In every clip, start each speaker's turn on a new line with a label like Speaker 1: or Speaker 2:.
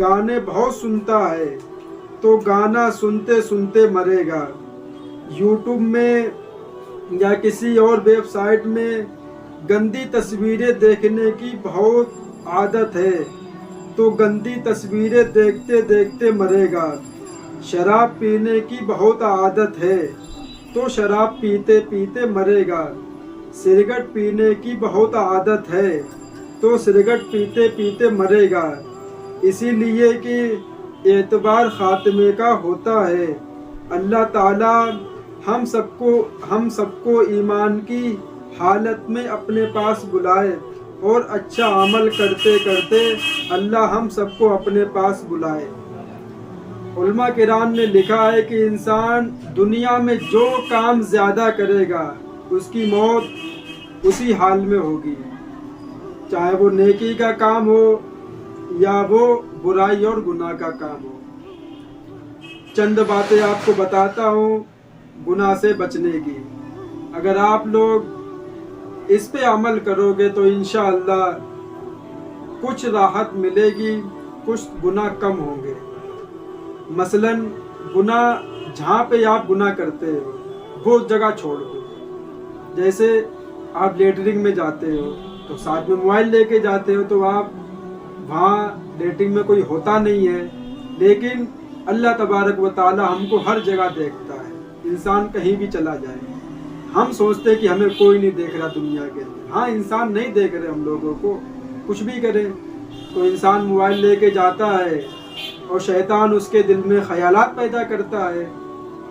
Speaker 1: گانے بہت سنتا ہے تو گانا سنتے سنتے مرے گا۔ یوٹیوب میں یا کسی اور ویب سائٹ میں گندی تصویریں دیکھنے کی بہت عادت ہے تو گندی تصویریں دیکھتے دیکھتے مرے گا۔ شراب پینے کی بہت عادت ہے تو شراب پیتے پیتے مرے گا۔ سگریٹ پینے کی بہت عادت ہے تو سگریٹ پیتے پیتے مرے گا۔ اسی لیے کہ اعتبار خاتمے کا ہوتا ہے۔ اللہ تعالی ہم سب کو ایمان کی حالت میں اپنے پاس بلائے اور اچھا عمل کرتے کرتے اللہ ہم سب کو اپنے پاس بلائے۔ علماء کرام نے لکھا ہے کہ انسان دنیا میں جو کام زیادہ کرے گا اس کی موت اسی حال میں ہوگی، چاہے وہ نیکی کا کام ہو یا وہ برائی اور گناہ کا کام ہو۔ چند باتیں آپ کو بتاتا ہوں گناہ سے بچنے کی۔ اگر آپ لوگ اس پہ عمل کرو گے تو انشاءاللہ کچھ راحت ملے گی، کچھ گناہ کم ہوں گے۔ مثلاً گناہ جہاں پہ آپ گناہ کرتے ہو وہ جگہ چھوڑ دو۔ جیسے آپ لیٹرنگ میں جاتے ہو تو ساتھ میں موبائل لے کے جاتے ہو تو آپ وہاں لیٹرنگ میں کوئی ہوتا نہیں ہے، لیکن اللہ تبارک و تعالی ہم کو ہر جگہ دیکھتا ہے۔ انسان کہیں بھی چلا جائے، ہم سوچتے ہیں کہ ہمیں کوئی نہیں دیکھ رہا دنیا کے اندر۔ ہاں انسان نہیں دیکھ رہے ہم لوگوں کو، کچھ بھی کرے تو انسان موبائل لے کے جاتا ہے اور شیطان اس کے دل میں خیالات پیدا کرتا ہے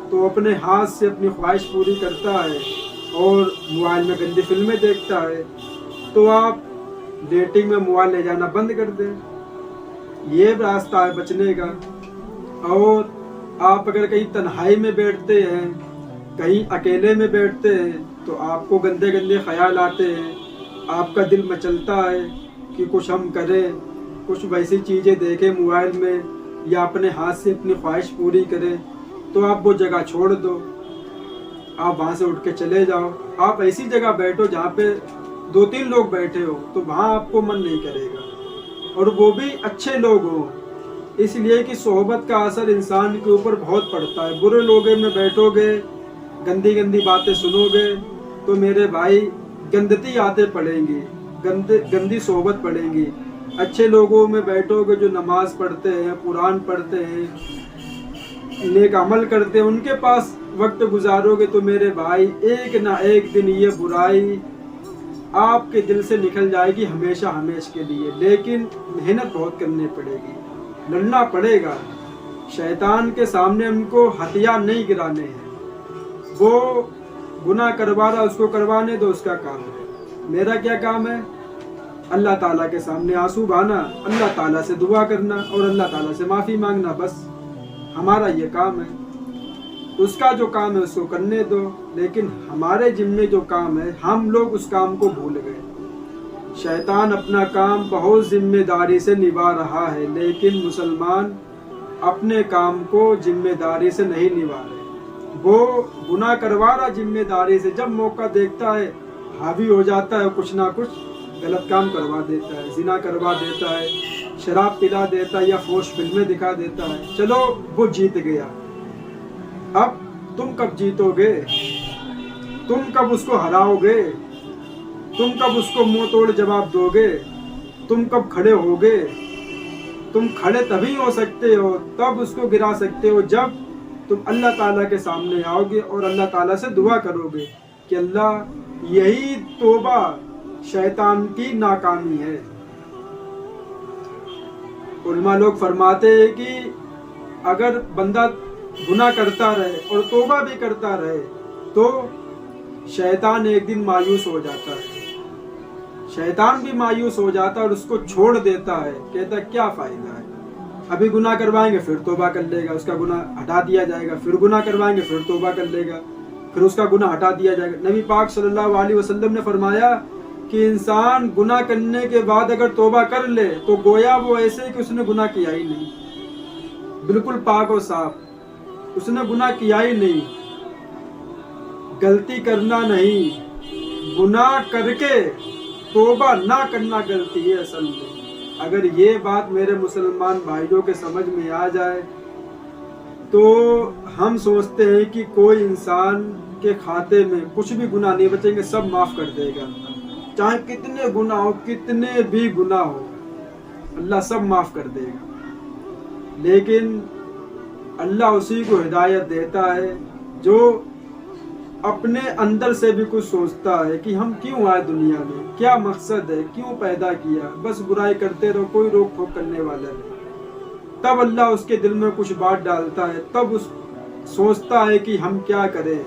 Speaker 1: تو اپنے ہاتھ سے اپنی خواہش پوری کرتا ہے اور موبائل میں گندی فلمیں دیکھتا ہے۔ تو آپ ڈیٹنگ میں موبائل لے جانا بند کر دیں، یہ راستہ ہے بچنے کا۔ اور آپ اگر کہیں تنہائی میں بیٹھتے ہیں، کہیں اکیلے میں بیٹھتے ہیں تو آپ کو گندے گندے خیال آتے ہیں، آپ کا دل مچلتا ہے کہ کچھ ہم کریں، کچھ ویسی چیزیں دیکھیں موبائل میں یا اپنے ہاتھ سے اپنی خواہش پوری کریں، تو آپ وہ جگہ چھوڑ دو، آپ وہاں سے اٹھ کے چلے جاؤ۔ آپ ایسی جگہ بیٹھو جہاں پہ 2-3 لوگ بیٹھے ہو تو وہاں آپ کو من نہیں کرے گا، اور وہ بھی اچھے لوگ ہوں، اس لیے کہ صحبت کا اثر انسان کے اوپر بہت پڑتا ہے۔ برے لوگوں میں بیٹھو گے، گندی گندی باتیں سنو گے تو میرے بھائی گندتی عادتیں پڑیں گی، گندی صحبت پڑیں گی۔ اچھے لوگوں میں بیٹھو گے جو نماز پڑھتے ہیں، قرآن پڑھتے ہیں، نیک عمل کرتے ہیں، ان کے پاس وقت گزارو گے تو میرے بھائی ایک نہ ایک دن یہ برائی آپ کے دل سے نکل جائے گی ہمیشہ ہمیشہ کے لیے۔ لیکن محنت بہت کرنی پڑے گی، لڑنا پڑے گا۔ شیطان کے سامنے ان کو ہتھیار نہیں گرانے ہیں، وہ گناہ کروا رہا اس کو کروانے دو، اس کا کام ہے۔ میرا کیا کام ہے؟ اللہ تعالیٰ کے سامنے آنسو بہانا، اللہ تعالیٰ سے دعا کرنا اور اللہ تعالیٰ سے معافی مانگنا، بس ہمارا یہ کام ہے۔ اس کا جو کام ہے اس کو کرنے دو، لیکن ہمارے ذمے جو کام ہے ہم لوگ اس کام کو بھول گئے۔ شیطان اپنا کام بہت ذمہ داری سے نبھا رہا ہے، لیکن مسلمان اپنے کام کو ذمہ داری سے نہیں نبھا رہے۔ وہ گناہ کروا رہا ذمہ داری سے، جب موقع دیکھتا ہے حاوی ہو جاتا ہے، کچھ نہ کچھ غلط کام کروا دیتا ہے، زنا کروا دیتا ہے، شراب پلا دیتا ہے یا فحش فلمیں دکھا دیتا ہے۔ چلو وہ جیت گیا، اب تم کب جیتو گے؟ تم کب اس کو ہراؤ گے؟ تم کب اس کو منہ توڑ جواب دو گے؟ تم کب کھڑے ہوگے؟ تم کھڑے تبھی ہو سکتے ہو، تب اس کو گرا سکتے ہو جب تم اللہ تعالیٰ کے سامنے آؤ گے اور اللہ تعالیٰ سے دعا کرو گے کہ اللہ یہی توبہ شیطان کی ناکامی ہے۔ علماء لوگ فرماتے ہیں کہ اگر بندہ گناہ کرتا رہے اور توبہ بھی کرتا رہے تو شیطان ایک دن مایوس ہو جاتا ہے، شیطان بھی مایوس ہو جاتا ہے اور اس کو چھوڑ دیتا ہے، کہتا ہے کیا فائدہ ہے، ابھی گناہ کروائیں گے پھر توبہ کر لے گا، اس کا گناہ ہٹا دیا جائے گا، پھر گناہ کروائیں گے پھر توبہ کر لے گا، پھر اس کا گناہ ہٹا دیا جائے گا۔ نبی پاک صلی اللہ علیہ وسلم نے فرمایا کہ انسان گناہ کرنے کے بعد اگر توبہ کر لے تو گویا وہ ایسے کہ اس نے گناہ کیا ہی نہیں، بالکل پاک و صاف، اس نے گناہ کیا ہی نہیں۔ غلطی کرنا نہیں، گناہ کر کے توبہ نہ کرنا غلطی ہے اصل میں۔ اگر یہ بات میرے مسلمان بھائیوں کے سمجھ میں آ جائے تو ہم سوچتے ہیں کہ کوئی انسان کے کھاتے میں کچھ بھی گناہ نہیں بچیں گے، سب معاف کر دے گا، چاہے کتنے گناہ ہو، کتنے بھی گناہ ہو، اللہ سب معاف کر دے گا۔ لیکن اللہ اسی کو ہدایت دیتا ہے جو اپنے اندر سے بھی کچھ سوچتا ہے کہ ہم کیوں آئے دنیا میں، کیا مقصد ہے، کیوں پیدا کیا، بس برائی کرتے رہو، کوئی روک ٹوک کرنے والا نہیں۔ تب اللہ اس کے دل میں کچھ بات ڈالتا ہے، تب اس سوچتا ہے کہ ہم کیا کریں۔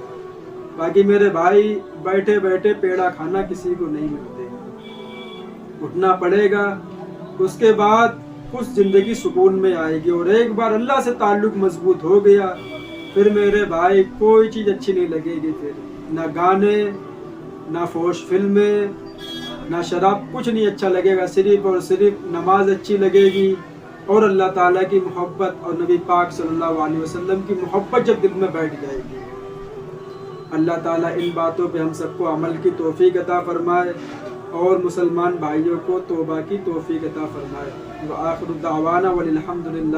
Speaker 1: باقی میرے بھائی بیٹھے بیٹھے پیڑا کھانا کسی کو نہیں ملتے، اٹھنا پڑے گا، اس کے بعد کچھ زندگی سکون میں آئے گی، اور ایک بار اللہ سے تعلق مضبوط ہو گیا پھر میرے بھائی کوئی چیز اچھی نہیں لگے گی، پھر نہ گانے، نہ فوش فلمیں، نہ شراب، کچھ نہیں اچھا لگے گا، صرف اور صرف نماز اچھی لگے گی، اور اللہ تعالیٰ کی محبت اور نبی پاک صلی اللہ علیہ وسلم کی محبت جب دل میں بیٹھ جائے گی۔ اللہ تعالیٰ ان باتوں پہ ہم سب کو عمل کی توفیق عطا فرمائے اور مسلمان بھائیوں کو توبہ کی توفیق عطا فرمائے۔ وآخر دعوانا والحمد للہ۔